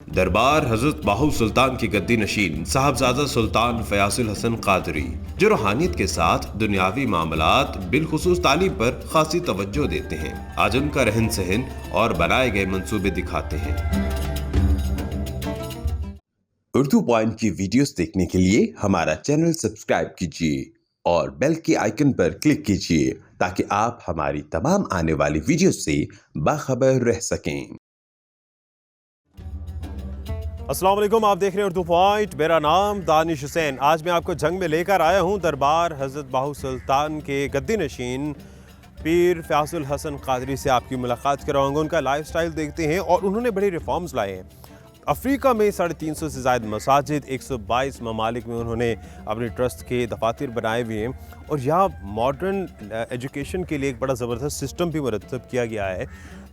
دربار حضرت باہو سلطان کی گدی نشین صاحبزادہ سلطان فیاض الحسن قادری، جو روحانیت کے ساتھ دنیاوی معاملات بالخصوص تعلیم پر خاصی توجہ دیتے ہیں، آج ان کا رہن سہن اور بنائے گئے منصوبے دکھاتے ہیں۔ اردو پوائنٹ کی ویڈیوز دیکھنے کے لیے ہمارا چینل سبسکرائب کیجیے اور بیل کے آئیکن پر کلک کیجیے تاکہ آپ ہماری تمام آنے والی ویڈیوز سے باخبر رہ سکیں۔ السلام علیکم، آپ دیکھ رہے ہیں اردو پوائنٹ، میرا نام دانش حسین۔ آج میں آپ کو جنگ میں لے کر آیا ہوں دربار حضرت باہو سلطان کے گدی نشین پیر فیاض الحسن قادری سے آپ کی ملاقات کراؤں گا۔ ان کا لائف سٹائل دیکھتے ہیں اور انہوں نے بڑے ریفارمز لائے ہیں۔ افریقہ میں 350 سے زائد مساجد، 122 ممالک میں انہوں نے اپنے ٹرسٹ کے دفاتر بنائے ہوئے ہیں، اور یہاں ماڈرن ایجوکیشن کے لیے ایک بڑا زبردست سسٹم بھی مرتب کیا گیا ہے۔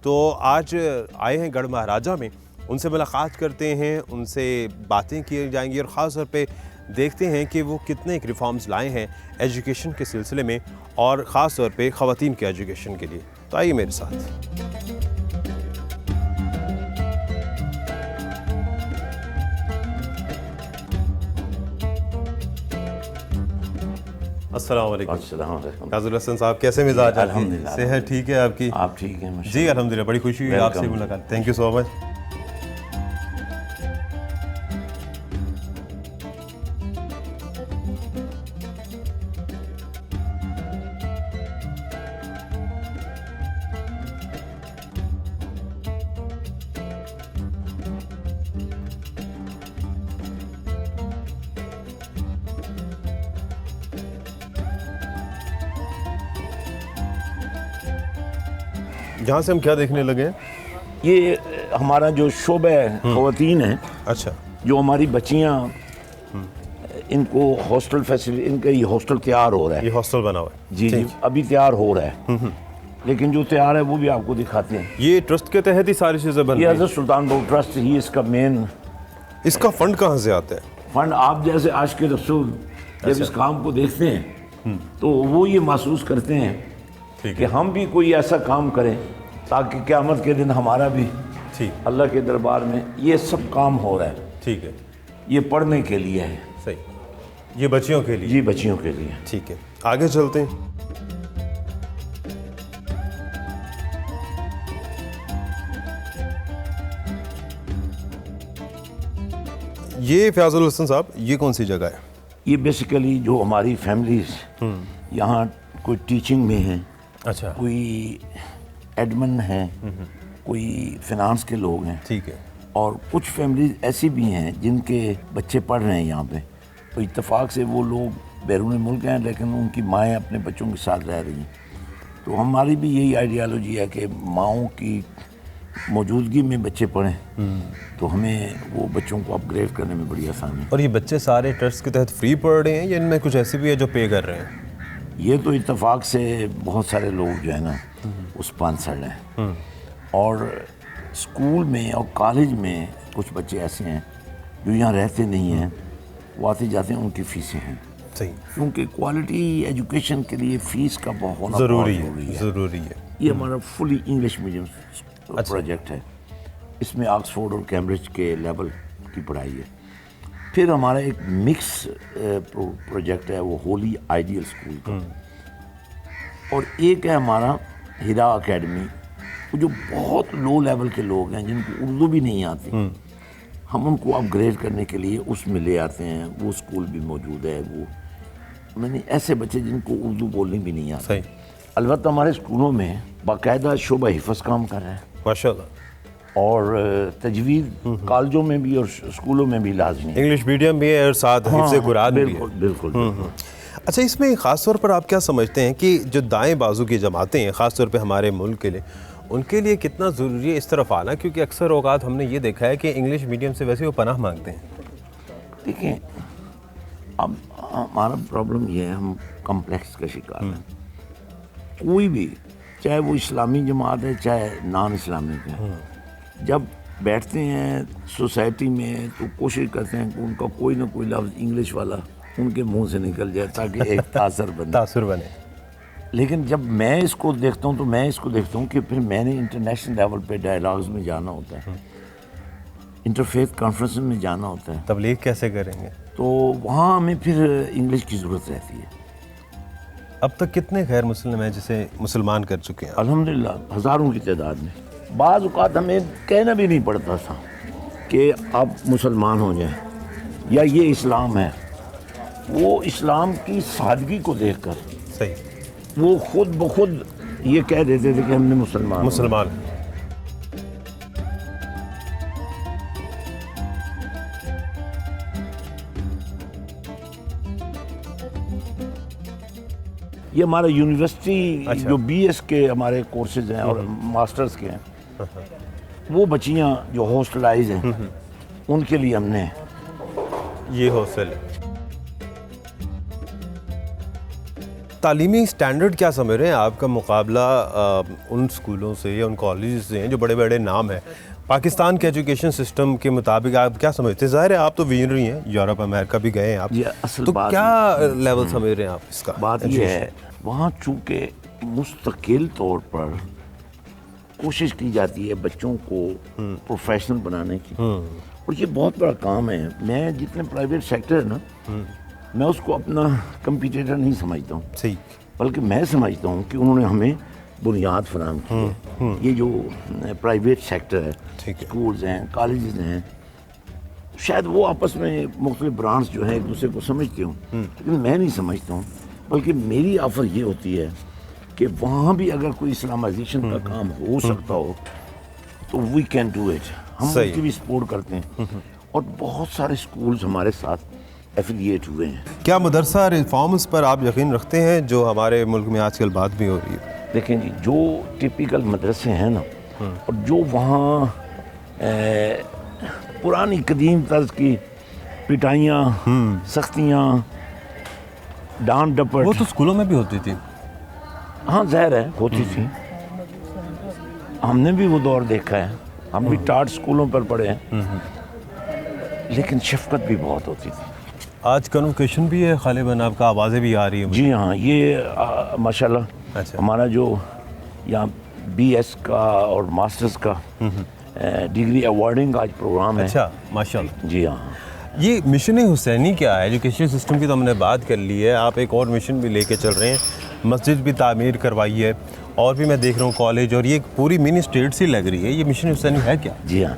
تو آج آئے ہیں گڑھ مہاراجہ میں، ان سے ملاقات کرتے ہیں، ان سے باتیں کی جائیں گی، اور خاص طور پہ دیکھتے ہیں کہ وہ کتنے ایک ریفارمز لائے ہیں ایجوکیشن کے سلسلے میں، اور خاص طور پہ خواتین کے ایجوکیشن کے لیے۔ تو آئیے میرے ساتھ۔ السلام علیکم۔ السلام علیکم۔ فیاض الحسن صاحب، کیسے مزاج؟ الحمدللہ۔ صحت ٹھیک ہے آپ کی؟ آپ ٹھیک ہیں؟ جی الحمدللہ، بڑی خوشی ہوئی آپ سے ملاقات۔ تھینک یو سو مچ۔ یہاں سے ہم کیا دیکھنے لگے ہیں؟ یہ ہمارا جو شعبہ خواتین ہیں، اچھا، جو ہماری بچیاں، ان کو ہاسٹل فیسلٹی، ان کا یہ ہاسٹل تیار ہو رہا ہے۔ یہ ہاسٹل بنا ہوا ہے؟ جی جی، ابھی تیار ہو رہا ہے، لیکن جو تیار ہے وہ بھی آپ کو دکھاتے ہیں۔ یہ ٹرسٹ کے تحت ہی ساری چیزیں بن یہ رہی ہیں؟ حضرت سلطان باہو ٹرسٹ ہی اس کا مین اس کا فنڈ کہاں سے آتا ہے؟ فنڈ۔ آپ جیسے عاشق رسول جب اس کام کو دیکھتے ہیں تو وہ یہ محسوس کرتے ہیں کہ ہم بھی کوئی ایسا کام کریں تاکہ قیامت کے دن ہمارا بھی اللہ کے دربار میں یہ سب کام ہو رہا ہے۔ ٹھیک ہے، یہ پڑھنے کے لیے ہے۔ صحیح، یہ بچیوں کے لیے؟ جی، بچیوں کے لیے۔ ٹھیک ہے، آگے چلتے ہیں۔ یہ فیاض الحسن صاحب، یہ کون سی جگہ ہے؟ یہ بیسیکلی جو ہماری فیملیز یہاں کوئی ٹیچنگ میں ہیں، اچھا، کوئی ایڈمن ہیں، کوئی فنانس کے لوگ ہیں، ٹھیک ہے، اور کچھ فیملیز ایسی بھی ہیں جن کے بچے پڑھ رہے ہیں یہاں پہ، تو اتفاق سے وہ لوگ بیرون ملک ہیں لیکن ان کی مائیں اپنے بچوں کے ساتھ رہ رہی ہیں۔ تو ہماری بھی یہی آئیڈیالوجی ہے کہ ماؤں کی موجودگی میں بچے پڑھیں، تو ہمیں وہ بچوں کو اپ گریڈ کرنے میں بڑی آسانی ہے۔ اور یہ بچے سارے ٹرسٹ کے تحت فری پڑھ رہے ہیں یا ان میں کچھ ایسے بھی ہے جو پے کر رہے ہیں؟ یہ تو اتفاق سے بہت سارے لوگ جو ہے نا اسپانسرڈ ہیں، اور اسکول میں اور کالج میں کچھ بچے ایسے ہیں جو یہاں رہتے نہیں ہیں، وہ آتے جاتے ہیں، ان کی فیسیں ہیں۔ صحیح، کیونکہ کوالٹی ایجوکیشن کے لیے فیس کا ہونا ضروری ضروری ہے۔ یہ ہمارا فلی انگلش میڈیم پروجیکٹ ہے، اس میں آکسفورڈ اور کیمبرج کے لیول کی پڑھائی ہے۔ پھر ہمارا ایک مکس پروجیکٹ ہے، وہ ہولی آئیڈیل اسکول کا، اور ایک ہے ہمارا ہیرا اکیڈمی، جو بہت لو لیول کے لوگ ہیں جن کو اردو بھی نہیں آتی، ہم ان کو اپ گریڈ کرنے کے لیے اس میں لے آتے ہیں۔ وہ اسکول بھی موجود ہے، وہ میں نے ایسے بچے جن کو اردو بولنی بھی نہیں آتی۔ البتہ ہمارے اسکولوں میں باقاعدہ شعبہ حفظ کام کر رہے ہیں، ماشاء اللہ، اور تجوید کالجوں میں بھی اور اسکولوں میں بھی لازمی ہے۔ انگلش میڈیم بھی ہے اور ساتھ حفظ قرآن بھی ہے۔ بالکل بالکل۔ اچھا، اس میں خاص طور پر آپ کیا سمجھتے ہیں کہ جو دائیں بازو کی جماعتیں ہیں، خاص طور پہ ہمارے ملک کے لیے، ان کے لیے کتنا ضروری ہے اس طرف آنا؟ کیونکہ اکثر اوقات ہم نے یہ دیکھا ہے کہ انگلش میڈیم سے ویسے وہ پناہ مانگتے ہیں۔ دیکھیں، اب ہمارا پرابلم یہ ہے، ہم کمپلیکس کا شکار ہیں۔ کوئی بھی، چاہے وہ اسلامی جماعت ہے چاہے نان اسلامک ہے، جب بیٹھتے ہیں سوسائٹی میں تو کوشش کرتے ہیں کہ ان کا کوئی نہ کوئی لفظ انگلش والا ان کے منہ سے نکل جائے تاکہ ایک تاثر بنے۔ لیکن جب میں اس کو دیکھتا ہوں تو کہ پھر میں نے انٹرنیشنل لیول پہ ڈائلاگز میں جانا ہوتا ہے، انٹرفیتھ کانفرنس میں جانا ہوتا ہے تبلیغ کیسے کریں گے؟ تو وہاں ہمیں پھر انگلش کی ضرورت رہتی ہے. اب تک کتنے غیر مسلم ہیں جسے مسلمان کر چکے ہیں؟ الحمدللہ ہزاروں کی تعداد میں. بعض اوقات ہمیں کہنا بھی نہیں پڑتا تھا کہ آپ مسلمان ہو جائیں یا یہ اسلام ہے. وہ اسلام کی سادگی کو دیکھ کر صحیح، وہ خود بخود یہ کہہ دیتے تھے کہ ہم نے مسلمان ہیں. یہ ہمارا یونیورسٹی اچھا. جو بی ایس کے ہمارے کورسز ہیں اور ماسٹرز کے ہیں، وہ بچیاں جو ہاسٹلائز ہیں ان کے لیے ہم نے یہ ہاسٹل. تعلیمی سٹینڈرڈ کیا سمجھ رہے ہیں آپ کا مقابلہ ان سکولوں سے یا ان کالجز سے ہیں جو بڑے بڑے نام ہیں؟ پاکستان کے ایجوکیشن سسٹم کے مطابق آپ کیا سمجھتے ہیں؟ ظاہر ہے آپ تو ویژنری ہیں، یورپ امریکہ بھی گئے ہیں آپ، یہ اصل تو بات کیا لیول سمجھ رہے ہیں آپ اس کا؟ بات یہ ہے وہاں چونکہ مستقل طور پر کوشش کی جاتی ہے بچوں کو پروفیشنل بنانے کی، اور یہ بہت بڑا کام ہے. میں جتنے پرائیویٹ سیکٹر ہے نا، میں اس کو اپنا کمپیٹیٹر نہیں سمجھتا ہوں، صحیح، بلکہ میں سمجھتا ہوں کہ انہوں نے ہمیں بنیاد فراہم کی ہے. یہ جو پرائیویٹ سیکٹر ہے، اسکولز ہیں، کالجز ہیں، شاید وہ آپس میں مختلف برانچ جو ہیں ایک دوسرے کو سمجھتے ہوں، لیکن میں نہیں سمجھتا ہوں. بلکہ میری آفر یہ ہوتی ہے کہ وہاں بھی اگر کوئی اسلامائزیشن کا کام ہو سکتا ہو تو وی کین ڈو اٹ. ہم اس کی بھی سپورٹ کرتے ہیں، اور بہت سارے اسکولز ہمارے ساتھ ایفیلیٹ ہوئے ہیں. کیا مدرسہ ریفارمز پر آپ یقین رکھتے ہیں جو ہمارے ملک میں آج کل بات بھی ہو رہی ہے؟ دیکھیں جی، جو ٹپیکل مدرسے ہیں نا، اور جو وہاں پرانی قدیم طرز کی پٹائیاں، سختیاں، ڈانٹ ڈپٹ، وہ تو اسکولوں میں بھی ہوتی تھی. ہاں ظاہر ہے ہوتی تھی. ہم نے بھی وہ دور دیکھا ہے، ہم بھی ٹاٹ اسکولوں پر پڑھے ہیں، لیکن شفقت بھی بہت ہوتی تھی. آج کنوکیشن بھی ہے غالباً، آپ کا آوازیں بھی آ رہی ہیں. جی ہاں، یہ ماشاءاللہ ہمارا جو یہاں بی ایس کا اور ماسٹرز کا ڈگری ایوارڈنگ آج پروگرام ہے. اچھا، ماشاءاللہ. جی ہاں. یہ مشن حسینی کیا ہے؟ ایجوکیشن سسٹم کی تو ہم نے بات کر لی ہے، آپ ایک اور مشن بھی لے کے چل رہے ہیں، مسجد بھی تعمیر کروائی ہے، اور بھی میں دیکھ رہا ہوں کالج، اور یہ پوری منی اسٹیٹ سی لگ رہی ہے. یہ مشن حسینی ہے کیا؟ جی ہاں،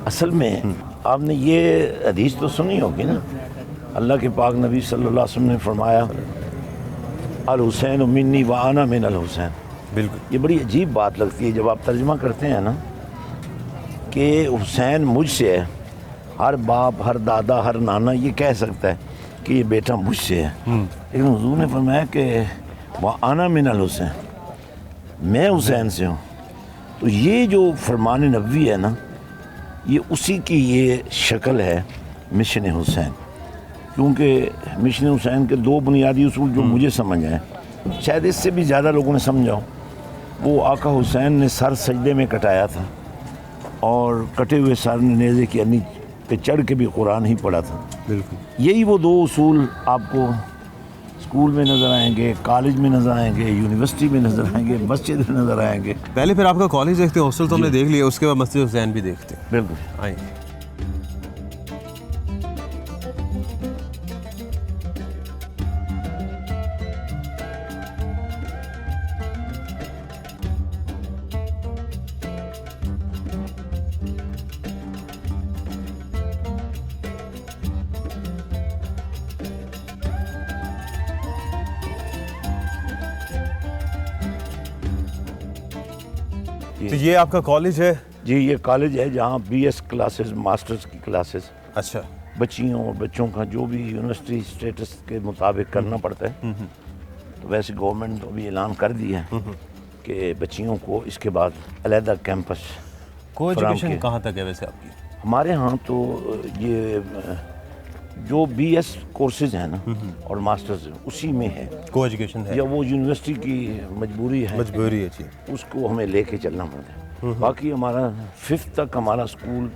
اصل میں آپ نے یہ حدیث تو سنی ہوگی نا، اللہ کے پاک نبی صلی اللہ علیہ وسلم نے فرمایا الحسین منی و انا من الحسین. بالکل. یہ بڑی عجیب بات لگتی ہے جب آپ ترجمہ کرتے ہیں نا کہ حسین مجھ سے ہے. ہر باپ، ہر دادا، ہر نانا یہ کہہ سکتا ہے کہ یہ بیٹا مجھ سے ہے، لیکن حضور نے فرمایا کہ وَأَنَا مِنَ الْحُسَيْن، میں حسین سے ہوں. تو یہ جو فرمان نبوی ہے نا، یہ اسی کی یہ شکل ہے مشن حسین. کیونکہ مشن حسین کے دو بنیادی اصول جو مجھے سمجھ آئے، شاید اس سے بھی زیادہ لوگوں نے سمجھا ہو. وہ آقا حسین نے سر سجدے میں کٹایا تھا، اور کٹے ہوئے سر نے نیزے کی انی پہ چڑھ کے بھی قرآن ہی پڑھا تھا. بالکل. یہی وہ دو اصول آپ کو اسکول میں نظر آئیں گے، کالج میں نظر آئیں گے، یونیورسٹی میں نظر آئیں گے، مسجد میں نظر آئیں گے. پہلے پھر آپ کا کالج دیکھتے ہیں، ہاسٹل تو ہم نے دیکھ لیا، اس کے بعد مسجد حسین بھی دیکھتے ہیں. بالکل. آئیں. تو یہ آپ کا کالج ہے؟ جی، یہ کالج ہے جہاں بی ایس کلاسز، ماسٹرز کی کلاسز، اچھا، بچیوں اور بچوں کا جو بھی یونیورسٹی اسٹیٹس کے مطابق کرنا پڑتا ہے. تو ویسے گورنمنٹ تو بھی اعلان کر دیا ہے کہ بچیوں کو اس کے بعد علیحدہ کیمپس. کو ایجوکیشن کہاں تک ہے ویسے آپ کی؟ ہمارے ہاں تو یہ جو بی ایس کورسز ہیں نا اور ماسٹرز اسی میں ہے. کو ایجوکیشن ہے یا وہ یونیورسٹی کی مجبوری ہے، مجبوری ہے. جی. اس کو ہمیں لے کے چلنا پڑتا ہے. باقی ہمارا 5th تک ہمارا اسکول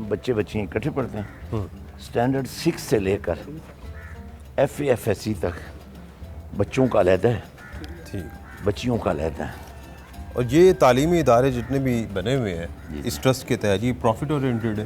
بچے بچیاں اکٹھے پڑھتے ہیں. اسٹینڈرڈ 6 سے لے کر FA/FSC تک بچوں کا علیحدہ ہے، ٹھیک، بچیوں کا علیحدہ ہے. اور یہ تعلیمی ادارے جتنے بھی بنے ہوئے ہیں اس ٹرسٹ کے تحت، یہ پروفٹ اورینٹیڈ ہے؟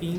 3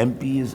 MPs,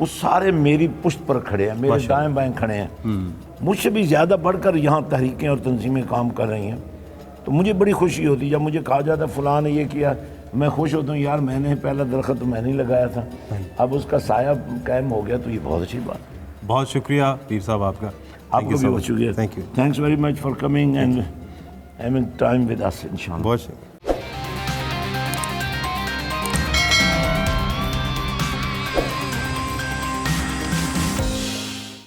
وہ سارے میری پشت پر کھڑے ہیں، میرے دائیں بائیں کھڑے ہیں، مجھ سے بھی زیادہ بڑھ کر یہاں تحریکیں اور تنظیمیں کام کر رہی ہیں. تو مجھے بڑی خوشی ہوتی ہے جب مجھے کہا جاتا ہے فلاں نے یہ کیا، میں خوش ہوتا ہوں یار میں نے پہلا درخت تو میں نے لگایا تھا، اب اس کا سایہ قائم ہو گیا، تو یہ بہت اچھی بات ہے. بہت شکریہ پیر صاحب آپ کا. آپ کو بھی بہت شکریہ. Thank you. Thanks very much for coming and having time with us انشاءاللہ. بہت شکریہ.